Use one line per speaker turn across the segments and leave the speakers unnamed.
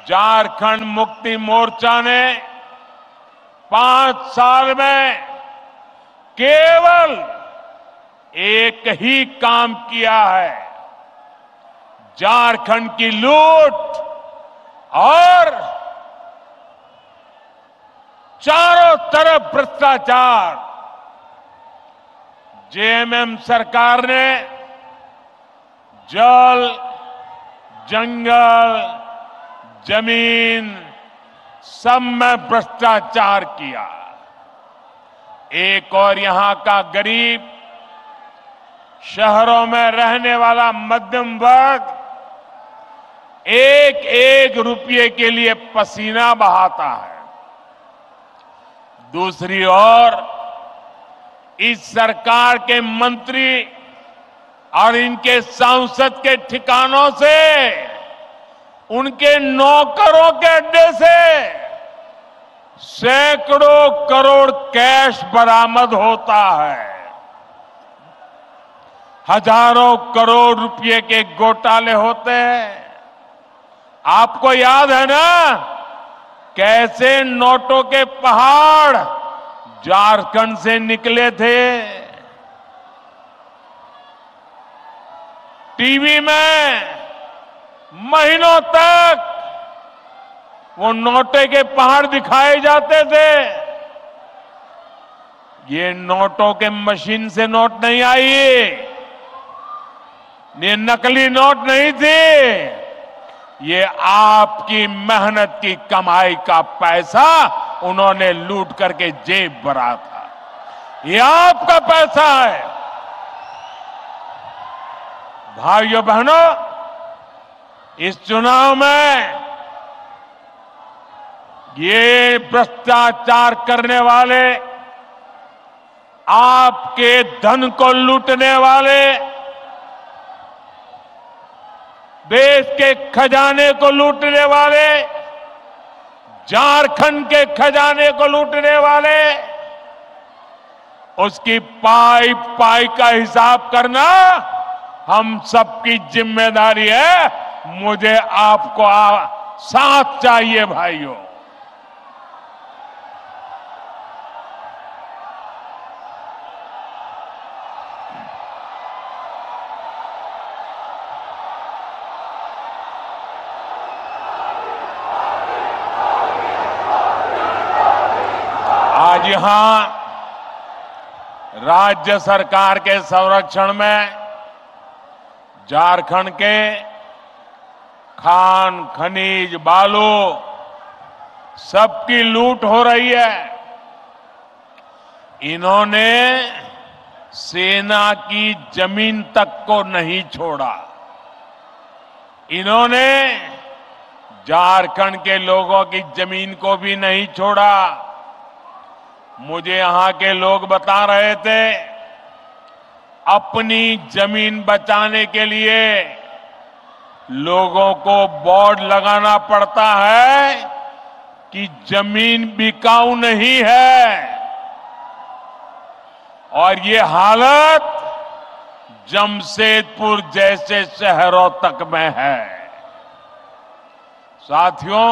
झारखंड मुक्ति मोर्चा ने 5 साल में केवल एक ही काम किया है, झारखंड की लूट और चारों तरफ भ्रष्टाचार। जेएमएम सरकार ने जल, जंगल, जमीन सब में भ्रष्टाचार किया। एक और यहां का गरीब, शहरों में रहने वाला मध्यम वर्ग एक एक रुपये के लिए पसीना बहाता है। दूसरी ओर इस सरकार के मंत्री और इनके सांसद के ठिकानों से, उनके नौकरों के अड्डे से सैकड़ों करोड़ कैश बरामद होता है। हजारों करोड़ रुपए के घोटाले होते हैं। आपको याद है ना कैसे नोटों के पहाड़ झारखंड से निकले थे? टीवी में महीनों तक वो नोटे के पहाड़ दिखाए जाते थे। ये नोटों के मशीन से नोट नहीं आई, ये नकली नोट नहीं थी, ये आपकी मेहनत की कमाई का पैसा उन्होंने लूट करके जेब भरा था। ये आपका पैसा है। भाइयों बहनों, इस चुनाव में ये भ्रष्टाचार करने वाले, आपके धन को लूटने वाले, देश के खजाने को लूटने वाले, झारखंड के खजाने को लूटने वाले, उसकी पाई पाई का हिसाब करना हम सबकी जिम्मेदारी है। मुझे आपको साथ चाहिए भाइयों। आज यहां राज्य सरकार के संरक्षण में झारखंड के खान, खनिज, बालू सबकी लूट हो रही है। इन्होंने सेना की जमीन तक को नहीं छोड़ा। इन्होंने झारखंड के लोगों की जमीन को भी नहीं छोड़ा। मुझे यहां के लोग बता रहे थे, अपनी जमीन बचाने के लिए लोगों को बोर्ड लगाना पड़ता है कि जमीन बिकाऊ नहीं है। और ये हालत जमशेदपुर जैसे शहरों तक में है। साथियों,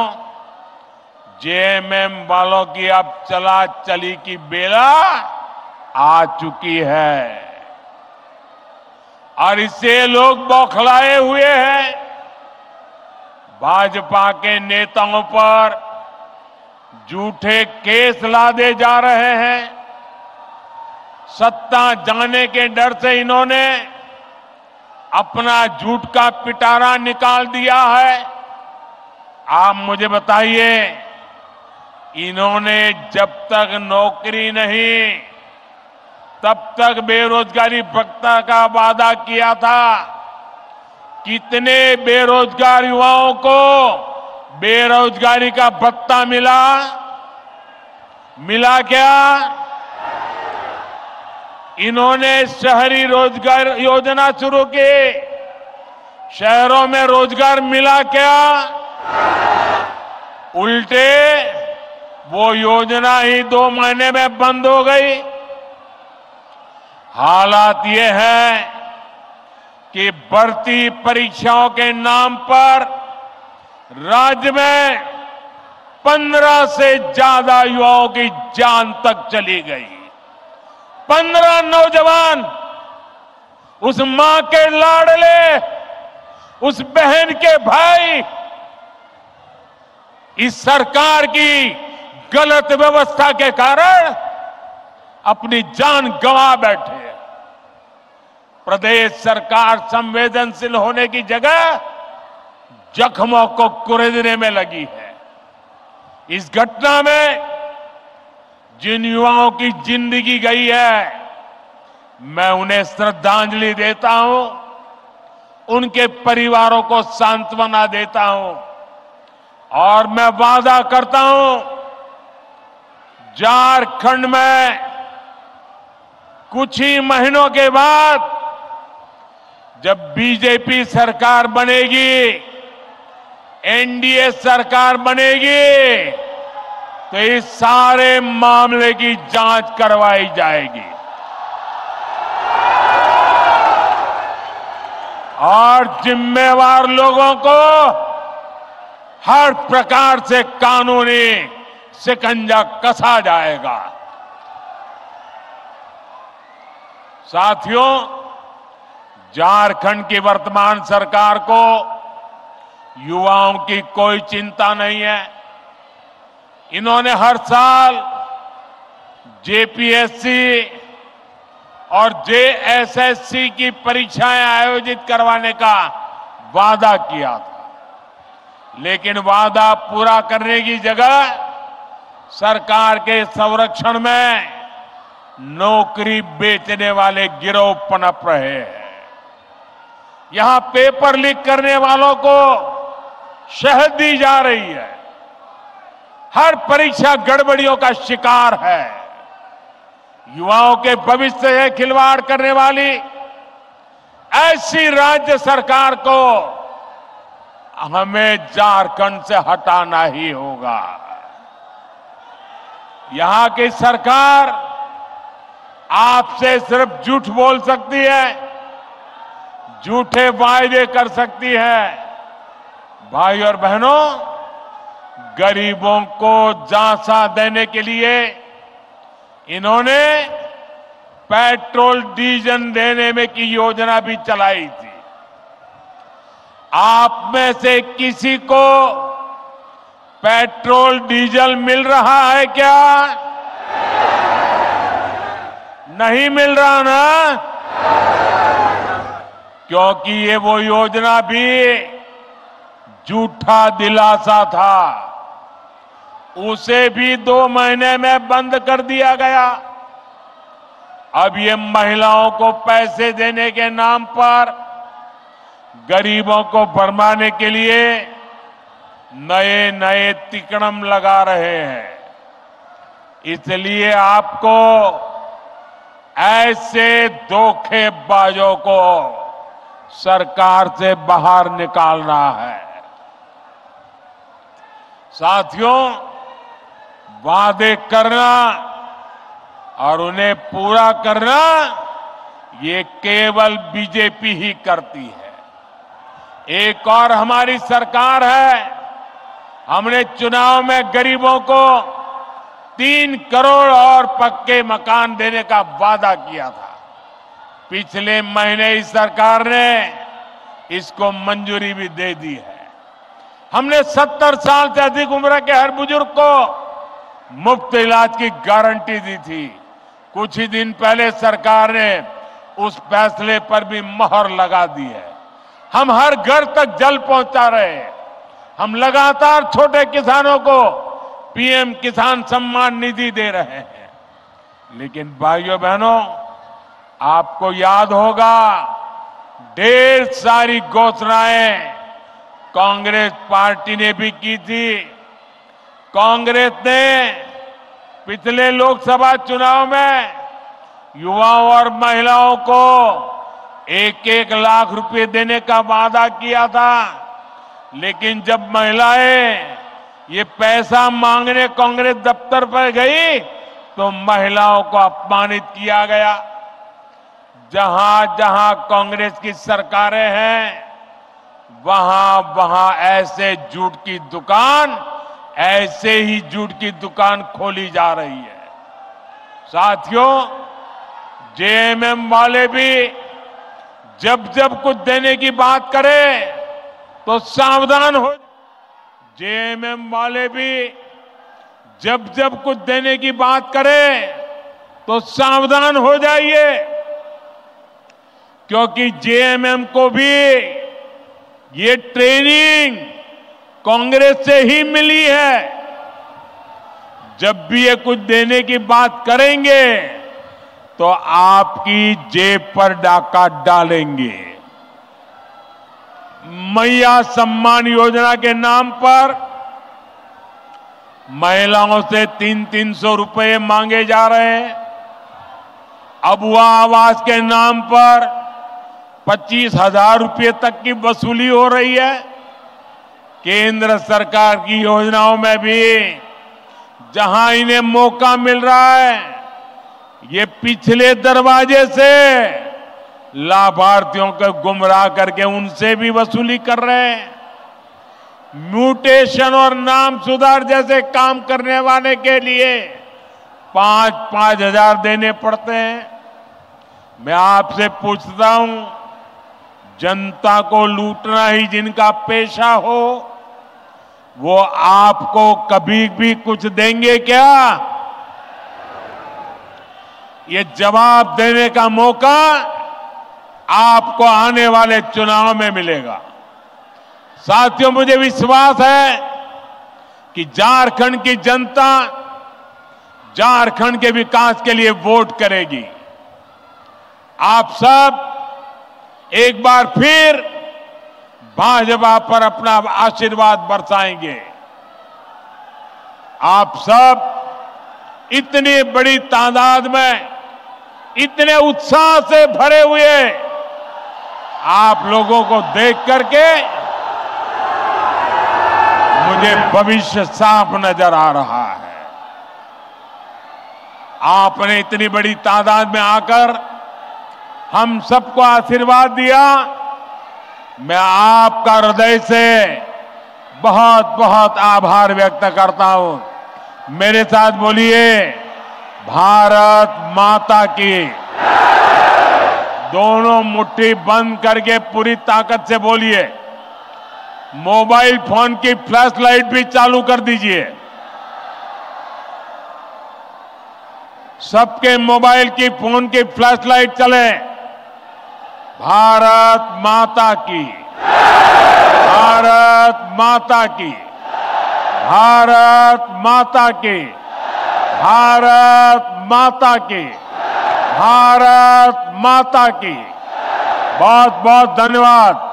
जेएमएम वालों की अब चला चली की बेला आ चुकी है और इससे लोग बौखलाए हुए हैं। भाजपा के नेताओं पर झूठे केस लादे जा रहे हैं। सत्ता जाने के डर से इन्होंने अपना झूठ का पिटारा निकाल दिया है। आप मुझे बताइए, इन्होंने जब तक नौकरी नहीं, तब तक बेरोजगारी भत्ता का वादा किया था। कितने बेरोजगार युवाओं को बेरोजगारी का भत्ता मिला? मिला क्या? इन्होंने शहरी रोजगार योजना शुरू की, शहरों में रोजगार मिला क्या? उल्टे वो योजना ही 2 महीने में बंद हो गई। हालात ये है कि भर्ती परीक्षाओं के नाम पर राज्य में 15 से ज्यादा युवाओं की जान तक चली गई। 15 नौजवान, उस मां के लाडले, उस बहन के भाई, इस सरकार की गलत व्यवस्था के कारण अपनी जान गंवा बैठे। प्रदेश सरकार संवेदनशील होने की जगह जख्मों को कुरेदने में लगी है। इस घटना में जिन युवाओं की जिंदगी गई है, मैं उन्हें श्रद्धांजलि देता हूं, उनके परिवारों को सांत्वना देता हूं और मैं वादा करता हूं, झारखंड में कुछ ही महीनों के बाद जब बीजेपी सरकार बनेगी, एनडीए सरकार बनेगी, तो इस सारे मामले की जांच करवाई जाएगी और जिम्मेवार लोगों को हर प्रकार से कानूनी शिकंजा कसा जाएगा। साथियों, झारखंड की वर्तमान सरकार को युवाओं की कोई चिंता नहीं है। इन्होंने हर साल जेपीएससी और जेएसएससी की परीक्षाएं आयोजित करवाने का वादा किया था, लेकिन वादा पूरा करने की जगह सरकार के संरक्षण में नौकरी बेचने वाले गिरोह पनप रहे हैं। यहां पेपर लीक करने वालों को शहद दी जा रही है। हर परीक्षा गड़बड़ियों का शिकार है। युवाओं के भविष्य से खिलवाड़ करने वाली ऐसी राज्य सरकार को हमें झारखंड से हटाना ही होगा। यहां की सरकार आपसे सिर्फ झूठ बोल सकती है, झूठे वायदे कर सकती है। भाई और बहनों, गरीबों को झांसा देने के लिए इन्होंने पेट्रोल डीजल देने में की योजना भी चलाई थी। आप में से किसी को पेट्रोल डीजल मिल रहा है क्या? नहीं मिल रहा ना? क्योंकि ये वो योजना भी झूठा दिलासा था, उसे भी 2 महीने में बंद कर दिया गया। अब ये महिलाओं को पैसे देने के नाम पर गरीबों को भरमाने के लिए नए नए तिकड़म लगा रहे हैं। इसलिए आपको ऐसे धोखेबाजों को सरकार से बाहर निकालना है। साथियों, वादे करना और उन्हें पूरा करना ये केवल बीजेपी ही करती है। एक और हमारी सरकार है। हमने चुनाव में गरीबों को 3 करोड़ और पक्के मकान देने का वादा किया था। पिछले महीने इस सरकार ने इसको मंजूरी भी दे दी है। हमने 70 साल से अधिक उम्र के हर बुजुर्ग को मुफ्त इलाज की गारंटी दी थी। कुछ ही दिन पहले सरकार ने उस फैसले पर भी मोहर लगा दी है। हम हर घर तक जल पहुंचा रहे हैं। हम लगातार छोटे किसानों को पीएम किसान सम्मान निधि दे रहे हैं। लेकिन भाइयों बहनों, आपको याद होगा, ढेर सारी घोषणाएं कांग्रेस पार्टी ने भी की थी। कांग्रेस ने पिछले लोकसभा चुनाव में युवाओं और महिलाओं को 1-1 लाख रुपए देने का वादा किया था, लेकिन जब महिलाएं ये पैसा मांगने कांग्रेस दफ्तर पर गई तो महिलाओं को अपमानित किया गया। जहां जहां कांग्रेस की सरकारें हैं वहां वहां ऐसे जूट की दुकान, ऐसे ही जूट की दुकान खोली जा रही है। साथियों, जेएमएम वाले भी जब जब कुछ देने की बात करें तो सावधान हो। जेएमएम वाले भी जब जब कुछ देने की बात करें तो सावधान हो जाइए, क्योंकि जेएमएम को भी ये ट्रेनिंग कांग्रेस से ही मिली है। जब भी ये कुछ देने की बात करेंगे तो आपकी जेब पर डाका डालेंगे। मैया सम्मान योजना के नाम पर महिलाओं से 300-300 रुपए मांगे जा रहे हैं। अबुआ आवास के नाम पर 25,000 रुपये तक की वसूली हो रही है। केंद्र सरकार की योजनाओं में भी जहां इन्हें मौका मिल रहा है, ये पिछले दरवाजे से लाभार्थियों को गुमराह करके उनसे भी वसूली कर रहे हैं। म्यूटेशन और नाम सुधार जैसे काम करने वाले के लिए 5-5 हजार देने पड़ते हैं। मैं आपसे पूछता हूं, जनता को लूटना ही जिनका पेशा हो, वो आपको कभी भी कुछ देंगे क्या? ये जवाब देने का मौका आपको आने वाले चुनाव में मिलेगा। साथियों, मुझे विश्वास है कि झारखंड की जनता झारखंड के विकास के लिए वोट करेगी। आप सब एक बार फिर भाजपा पर अपना आशीर्वाद बरसाएंगे। आप सब इतनी बड़ी तादाद में, इतने उत्साह से भरे हुए आप लोगों को देख करके मुझे भविष्य साफ नजर आ रहा है। आपने इतनी बड़ी तादाद में आकर हम सबको आशीर्वाद दिया। मैं आपका हृदय से बहुत बहुत आभार व्यक्त करता हूं। मेरे साथ बोलिए, भारत माता की। दोनों मुट्ठी बंद करके पूरी ताकत से बोलिए। मोबाइल फोन की फ्लैश लाइट भी चालू कर दीजिए। सबके मोबाइल की, फोन की फ्लैश लाइट चले। भारत माता की, भारत माता की, भारत माता की, भारत माता की, भारत माता की। बहुत बहुत धन्यवाद।